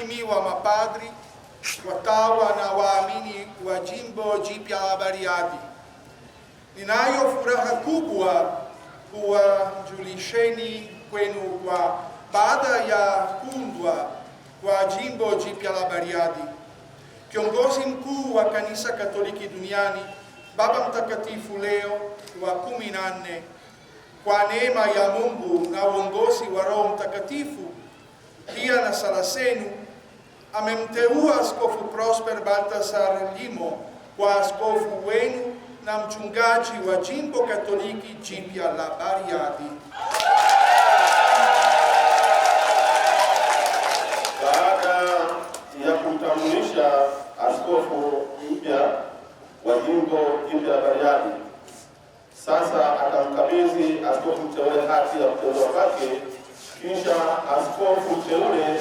waheshimiwa mapadri, watawa na waamini wa Jimbo Jipya la Bariadi, ninayo furaha kubwa kuwajulisheni kwenu kwa baada ya kuundwa kwa Jimbo Jipya la Bariadi, kiongozi mkuu wa Kanisa Katoliki duniani Baba Mtakatifu Leo wa 14, kwa neema ya Mungu na uongozi wa Roho Mtakatifu pia na sala zenu, amemteua Askofu Prosper Baltasar Limo kwa askofu wenu na mchungaji wa Jimbo Katoliki Jipya la Bariadi. Baada ya kumtambulisha askofu mpya wa Jimbo Jipya la Bariadi, sasa atamkabidhi askofu mteule hati ya uteuzi wake. Kisha askofu mteule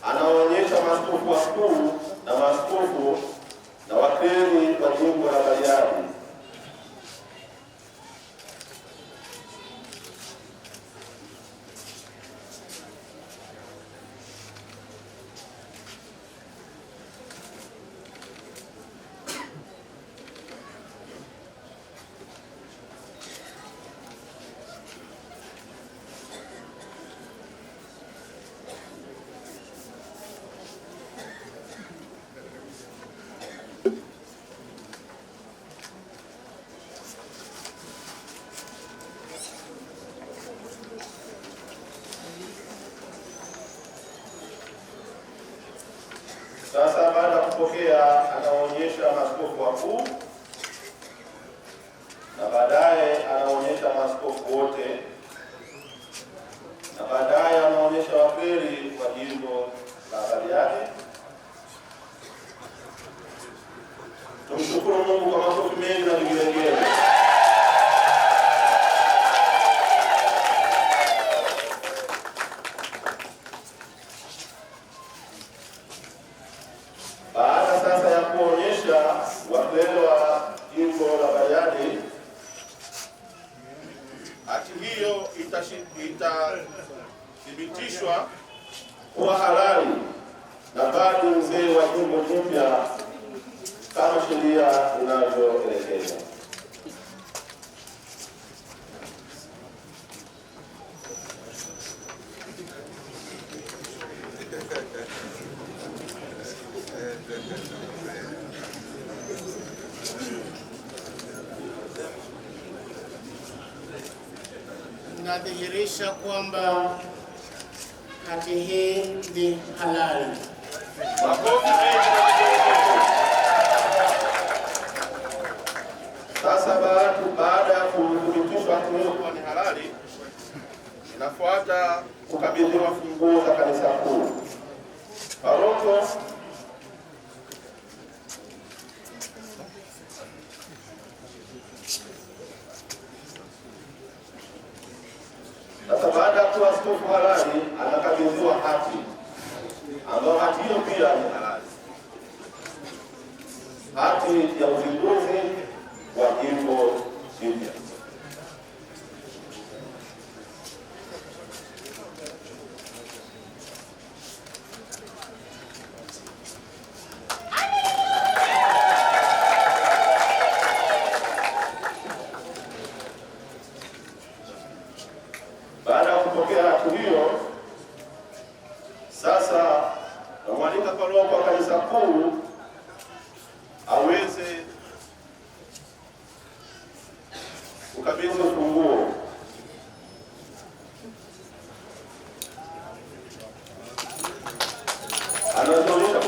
anaonyesha maaskofu wakuu na maaskofu na wakleri wa Jimbo la Bariadi. Sasa baada ya kupokea, anaonyesha maaskofu wakuu na baadaye anaonyesha maaskofu wote na baadaye anaonyesha wakleri wa Jimbo la Bariadi. Tumshukuru Mungu kwa makofi mengi na vigelegele. Baada sasa ya kuonyesha wakleri wa Jimbo la Bariadi, hati hiyo itathibitishwa kuwa halali na bado mzee wa Jimbo Jipya kama sheria inavyoelekeza. Nadhihirisha kwamba hati hii ni halali. Sasa baada ya kuthibitishwa hati hiyo kuwa ni halali, inafuata kukabidhiwa funguo za kanisa kuu. Paroko sasa, baada ya kuwa askofu halali, anakabidhiwa hati ambayo hati hiyo pia ni halali, hati ya uzinduzi wa Jimbo Jipya. Baada ya kupokea hati hiyo, sasa namwalika paroko wa kanisa kuu aweze kukabidhi funguo. Anaonyesha